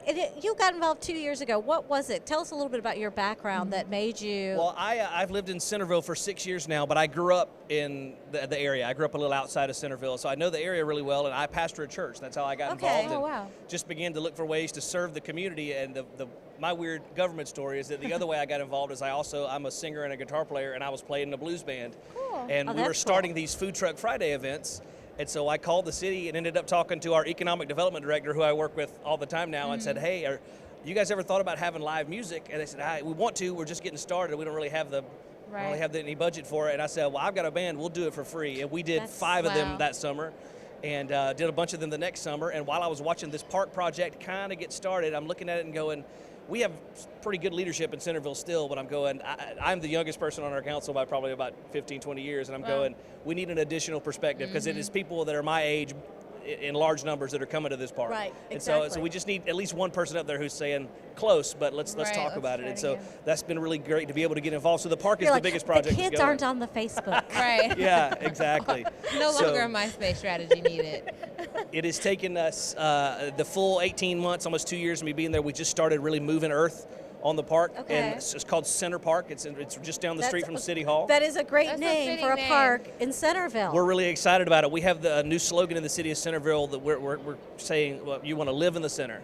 you got involved 2 years ago. What was it? Tell us a little bit about your background that made you... Well, I've lived in Centerville for 6 years now, but I grew up in the area. I grew up a little outside of Centerville, so I know the area really well, and I pastor a church. That's how I got involved. Oh, wow. Just began to look for ways to serve the community, and my weird government story is that the other way I got involved is I'm a singer and a guitar player, and I was playing in a blues band. Cool. And we were starting these Food Truck Friday events, and so I called the city and ended up talking to our economic development director, who I work with all the time now, and said, hey, you guys ever thought about having live music? And they said, we want to, we're just getting started. We don't really have any budget for it. And I said, well, I've got a band, we'll do it for free. And we did 5 of them that summer, and did a bunch of them the next summer. And while I was watching this park project kind of get started, I'm looking at it and going, we have pretty good leadership in Centerville still, but I'm the youngest person on our council by probably about 15, 20 years, and I'm going, we need an additional perspective, because it is people that are my age in large numbers that are coming to this park. Right, and exactly. so we just need at least one person up there who's saying close, but let's talk about it. And so that's been really great to be able to get involved. So the park is the biggest project. The kids aren't on the Facebook. Right. Yeah, exactly. No longer a MySpace strategy needed. It has taken us the full 18 months, almost 2 years of me being there. We just started really moving earth on the park, and it's called Center Park. It's just down the street from City Hall. That is a great name for a park in Centerville. We're really excited about it. We have the new slogan in the city of Centerville that we're saying, well, you want to live in the center.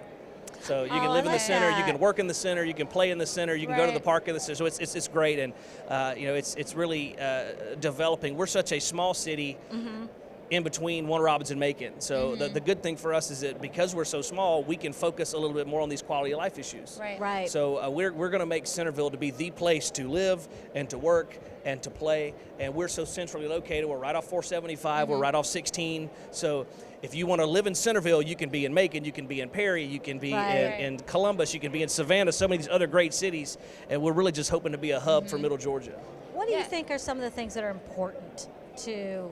So you can live in the center, you can work in the center, you can play in the center, you can go to the park in the center. So it's great, and it's really developing. We're such a small city. In between Warner Robins and Macon. So the good thing for us is that because we're so small, we can focus a little bit more on these quality of life issues. Right. So we're going to make Centerville to be the place to live and to work and to play. And we're so centrally located. We're right off 475. We're right off 16. So if you want to live in Centerville, you can be in Macon, you can be in Perry, you can be in Columbus, you can be in Savannah, so many of these other great cities. And we're really just hoping to be a hub for Middle Georgia. What do you think are some of the things that are important to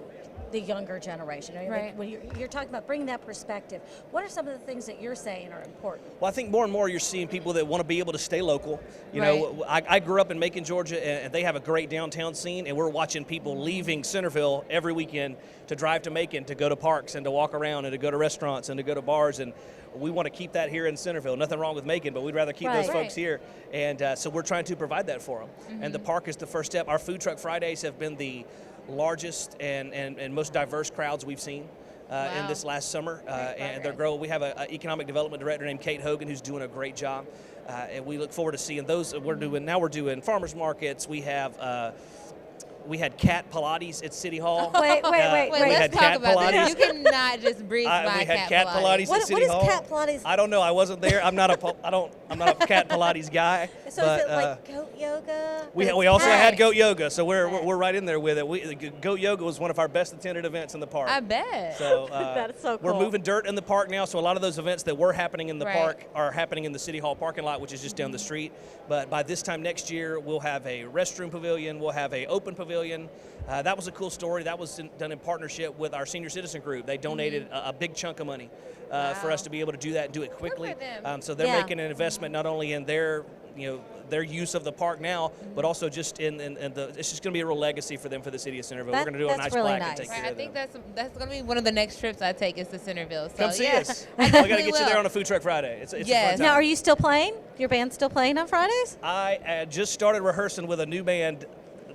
the younger generation? When you're talking about bringing that perspective, what are some of the things that you're saying are important? Well, I think more and more you're seeing people that want to be able to stay local. You know, I grew up in Macon, Georgia, and they have a great downtown scene, and we're watching people leaving Centerville every weekend to drive to Macon, to go to parks and to walk around and to go to restaurants and to go to bars, and we want to keep that here in Centerville. Nothing wrong with Macon, but we'd rather keep those folks here, and so we're trying to provide that for them. And the park is the first step. Our Food Truck Fridays have been the largest and most diverse crowds we've seen in this last summer, and they're growing. We have an economic development director named Kate Hogan who's doing a great job, and we look forward to seeing those. We're doing farmers markets. We had cat Pilates at City Hall. Wait. Let's talk about this. You cannot just breeze by we had cat Pilates at City Hall. What is cat Pilates? I don't know. I wasn't there. I'm not a cat Pilates guy. So is it like goat yoga? We also had goat yoga, so we're right in there with it. Goat yoga was one of our best attended events in the park. I bet. So that's so cool. We're moving dirt in the park now, so a lot of those events that were happening in the park are happening in the City Hall parking lot, which is just down the street. But by this time next year, we'll have a restroom pavilion. We'll have a open pavilion. That was a cool story. That was done in partnership with our senior citizen group. They donated a big chunk of money for us to be able to do that and do it quickly. So they're making an investment not only in their use of the park now, but also just in the. It's just going to be a real legacy for them for the city of Centerville. We're going to do a nice plaque and take care of them. I think that's going to be one of the next trips I take is to Centerville. So come see us. We got to get you there on a Food Truck Friday. It's a fun time. Now, are you still playing? Your band's still playing on Fridays? I just started rehearsing with a new band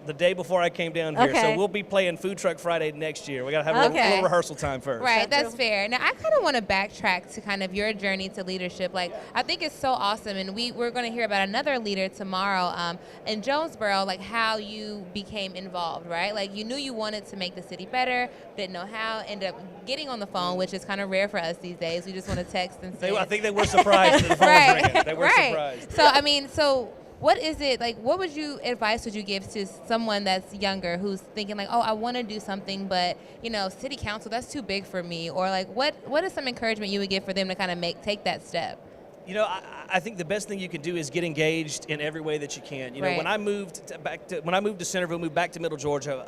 the day before I came down here. So we'll be playing Food Truck Friday next year. We got to have a little rehearsal time first. Right, that's fair. Now, I kind of want to backtrack to kind of your journey to leadership. Like, I think it's so awesome, and we're going to hear about another leader tomorrow in Jonesboro, like how you became involved, right? Like, you knew you wanted to make the city better, didn't know how, ended up getting on the phone, which is kind of rare for us these days. We just want to text and say. I think they were surprised that the phone was ringing. They were surprised. So, I mean, what is it like? What advice would you give to someone that's younger who's thinking like, oh, I want to do something, but city council, that's too big for me, or like, what is some encouragement you would give for them to kind of take that step? I think the best thing you can do is get engaged in every way that you can. When I moved to Centerville, moved back to Middle Georgia,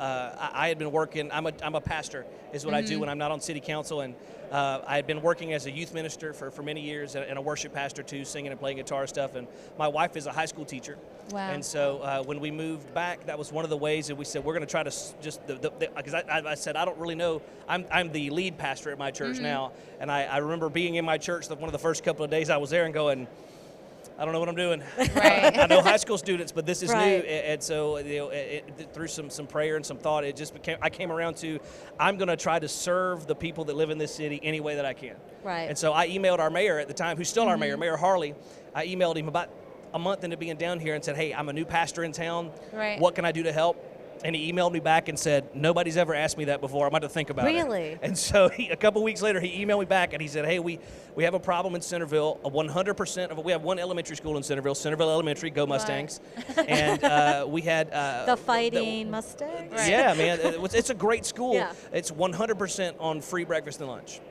I had been working. I'm a pastor, is what I do when I'm not on city council, and I had been working as a youth minister for many years and a worship pastor too, singing and playing guitar stuff. And my wife is a high school teacher. Wow. And so when we moved back, that was one of the ways that we said we're going to try to because I said I don't really know. I'm the lead pastor at my church now, and I remember being in my church one of the first couple of days I was there and going, I don't know what I'm doing. Right. I know high school students, but this is new, and so through some prayer and some thought, it just became. I came around to, I'm going to try to serve the people that live in this city any way that I can. Right. And so I emailed our mayor at the time, who's still our mayor, Mayor Harley. I emailed him about a month into being down here and said, hey, I'm a new pastor in town. Right. What can I do to help? And he emailed me back and said, nobody's ever asked me that before. I'm about to think about it. Really? And so a couple weeks later, he emailed me back and he said, hey, we have a problem in Centerville. 100% of it. We have one elementary school in Centerville Elementary, go Mustangs. Right. And we had the Fighting Mustangs. Right. Yeah, man, it's a great school. Yeah. It's 100% on free breakfast and lunch.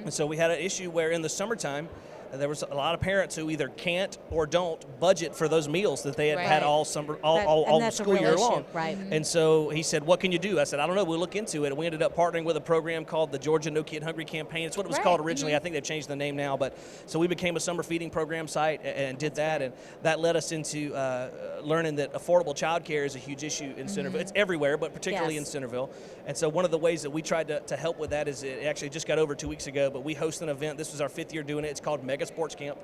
And so we had an issue where in the summertime, there was a lot of parents who either can't or don't budget for those meals that they had had all summer, all the school year long. Right. And so he said, "What can you do?" I said, "I don't know. We'll look into it." And we ended up partnering with a program called the Georgia No Kid Hungry campaign. It's what it was called originally. I think they've changed the name now. But so we became a summer feeding program site and did that, and that led us into learning that affordable childcare is a huge issue in Centerville. It's everywhere, but particularly in Centerville. And so one of the ways that we tried to help with that is it actually just got over 2 weeks ago. But we host an event. This was our 5th year doing it. It's called Mega Sports Camp.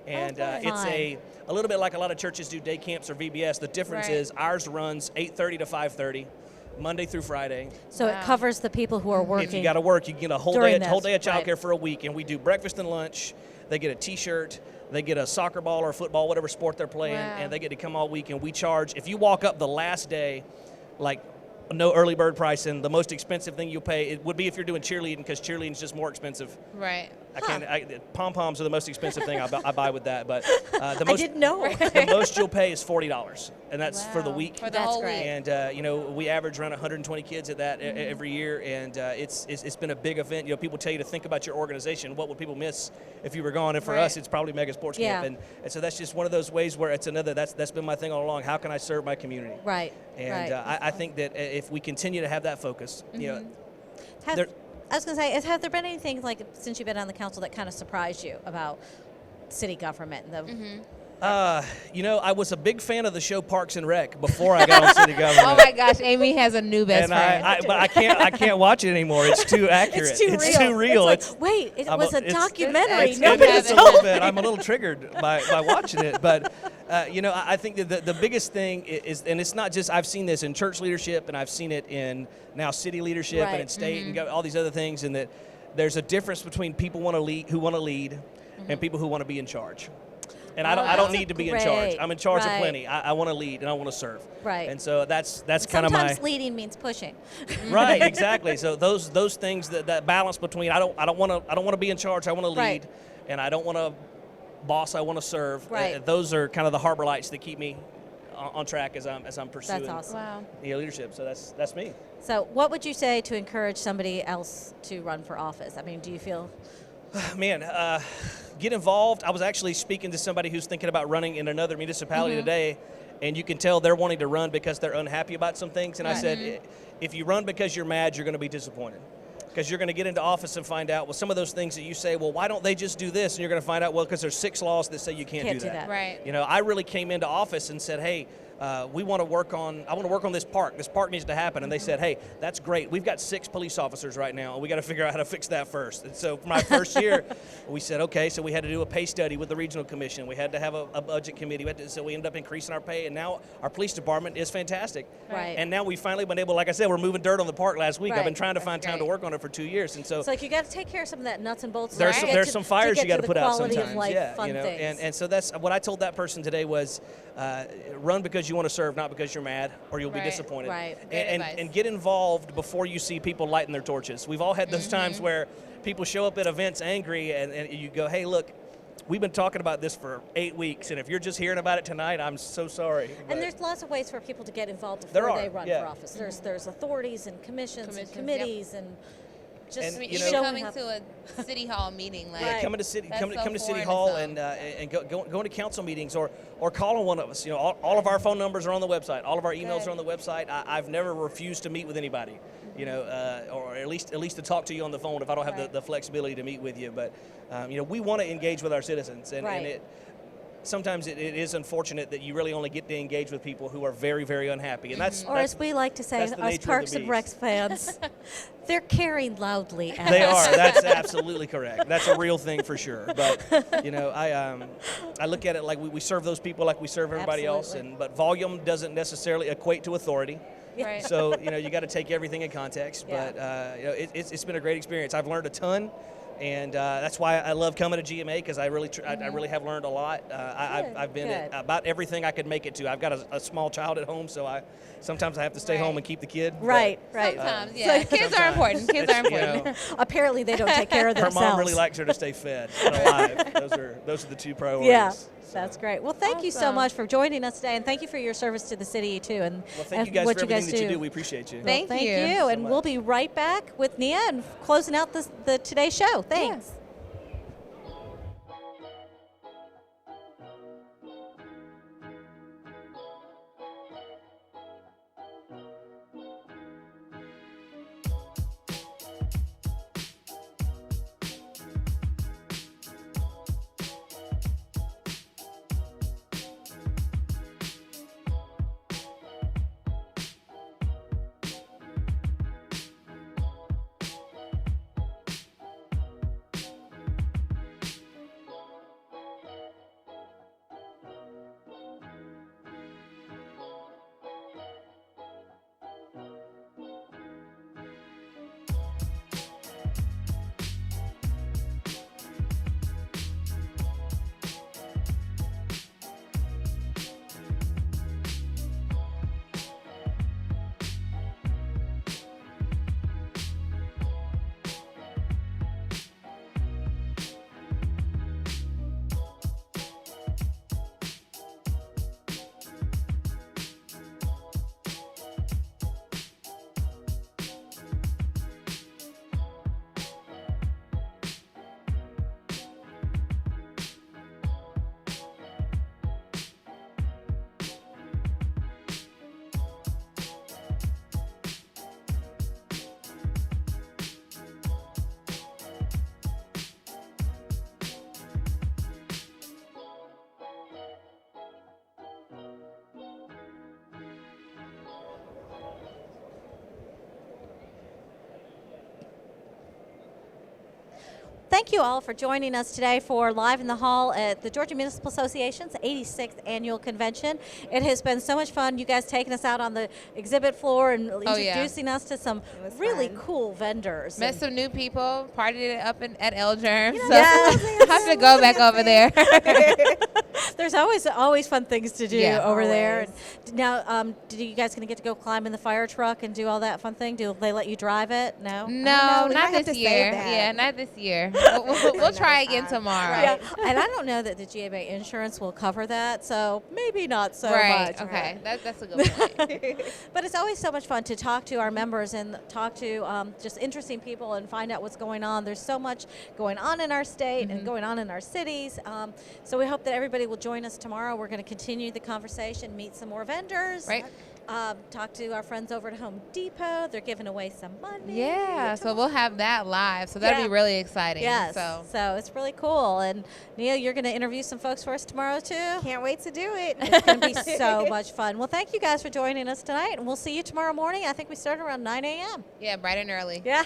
And it's a little bit like a lot of churches do day camps or VBS. The difference is ours runs 8:30 to 5:30, Monday through Friday. So it covers the people who are working. If you got to work, you can get a whole day of childcare for a week. And we do breakfast and lunch. They get a T-shirt. They get a soccer ball or football, whatever sport they're playing, and they get to come all week. And we charge, if you walk up the last day, like no early bird pricing, the most expensive thing you'll pay, it would be if you're doing cheerleading, because cheerleading is just more expensive. Right. Pom-poms are the most expensive thing I buy with that, but the most, I didn't know. The most you'll pay is $40, and that's for the week. For the whole week. And we average around 120 kids at that every year, and it's been a big event. People tell you to think about your organization. What would people miss if you were gone? And for us, it's probably Mega Sports Camp, and so that's just one of those ways where it's another. That's been my thing all along. How can I serve my community? Right. And I think that if we continue to have that focus, I was going to say, have there been anything, like, since you've been on the council that kind of surprised you about city government? I was a big fan of the show Parks and Rec before I got on city government. Oh my gosh, Amy has a new best friend. But I can't watch it anymore. It's too accurate. It's too real. It's like, wait, it was a documentary. It's a little bit. I'm a little triggered by watching it, but I think that the biggest thing is, and it's not just, I've seen this in church leadership, and I've seen it in now city leadership and in state and all these other things, and that there's a difference between people who want to lead and people who want to be in charge. And I don't need to be in charge. I'm in charge of plenty. I want to lead and I want to serve. Right. And so that's kind of my. Sometimes leading means pushing. Right. Exactly. So those things that balance between I don't want to be in charge. I want to lead, and I don't want to boss. I want to serve. Right. Those are kind of the harbor lights that keep me on track as I'm pursuing. That's awesome. Wow. Leadership. So that's me. So what would you say to encourage somebody else to run for office? I mean, do you feel? Man, get involved. I was actually speaking to somebody who's thinking about running in another municipality today, and you can tell they're wanting to run because they're unhappy about some things. And I said, if you run because you're mad, you're going to be disappointed. Because you're going to get into office and find out, well, some of those things that you say, well, why don't they just do this? And you're going to find out, well, because there's 6 laws that say you can't do that. Right. I really came into office and said, hey, we want to work on. I want to work on this park. This park needs to happen. And they said, hey, that's great. We've got 6 police officers right now, and we got to figure out how to fix that first. And so for my first year, we said, okay. So we had to do a pay study with the regional commission. We had to have a budget committee. So we ended up increasing our pay, and now our police department is fantastic. Right. And now we've finally been able. Like I said, we're moving dirt on the park last week. Right. I've been trying to find time to work on it for 2 years, and so it's like you got to take care of some of that nuts and bolts. There's some fires you got to put out sometimes. Fun things. And so that's what I told that person today was run because you want to serve, not because you're mad or you'll be disappointed. Right. And get involved before you see people lighting their torches. We've all had those times where people show up at events angry and you go, hey, look, we've been talking about this for 8 weeks, and if you're just hearing about it tonight, I'm so sorry. And there's lots of ways for people to get involved before they run for office. There's authorities and commissions and committees and just even coming to a city hall meeting, like coming to city hall and going to council meetings or calling one of us. You know, all of our phone numbers are on the website. All of our emails are on the website. I've never refused to meet with anybody. You know, or at least to talk to you on the phone if I don't have the flexibility to meet with you. But you know, we want to engage with our citizens, and sometimes it is unfortunate that you really only get to engage with people who are very, very unhappy. And that's as we like to say, us Parks and Recs fans, they're caring loudly at They us. are. That's absolutely correct. That's a real thing for sure. But, you know, I look at it like we serve those people like we serve everybody else. But volume doesn't necessarily equate to authority. Right. So, you know, you got to take everything in context. But, you know, it's been a great experience. I've learned a ton. And that's why I love coming to GMA, because I really have learned a lot. I've been at about everything I could make it to. I've got a small child at home, so sometimes I have to stay home and keep the kid. Right. Sometimes, kids are important. Kids are important. You know, apparently, they don't take care of themselves. Her mom really likes her to stay fed and alive. Those are the 2 priorities. Yeah. That's great. Well, thank you so much for joining us today, and thank you for your service to the city too. And thank you guys what for you everything guys that you do. We appreciate you. Thank you. And we'll be right back with Nia and closing out the today's show. Thanks. Thank you all for joining us today for Live in the Hall at the Georgia Municipal Association's 86th Annual Convention. It has been so much fun. You guys taking us out on the exhibit floor and introducing us to some really cool vendors. Met some new people, partied it up at Elgerm. So I have to go back over there. There's always fun things to do over there. And now, did you guys going to get to go climb in the fire truck and do all that fun thing? Do they let you drive it? No? No, not this year. Yeah, not this year. We'll try again tomorrow. Yeah. And I don't know that the GMA insurance will cover that, so maybe not so much. Okay, that's a good point. But it's always so much fun to talk to our members and talk to just interesting people and find out what's going on. There's so much going on in our state and going on in our cities. So we hope that everybody will join us tomorrow. We're going to continue the conversation, meet some more vendors. Right. talk to our friends over at Home Depot. They're giving away some money. Yeah, so we'll have that live. So that'll be really exciting. Yes. So it's really cool. And Nia, you're going to interview some folks for us tomorrow too. Can't wait to do it. It's going to be so much fun. Well, thank you guys for joining us tonight, and we'll see you tomorrow morning. I think we start around 9 a.m. Yeah, bright and early. Yeah.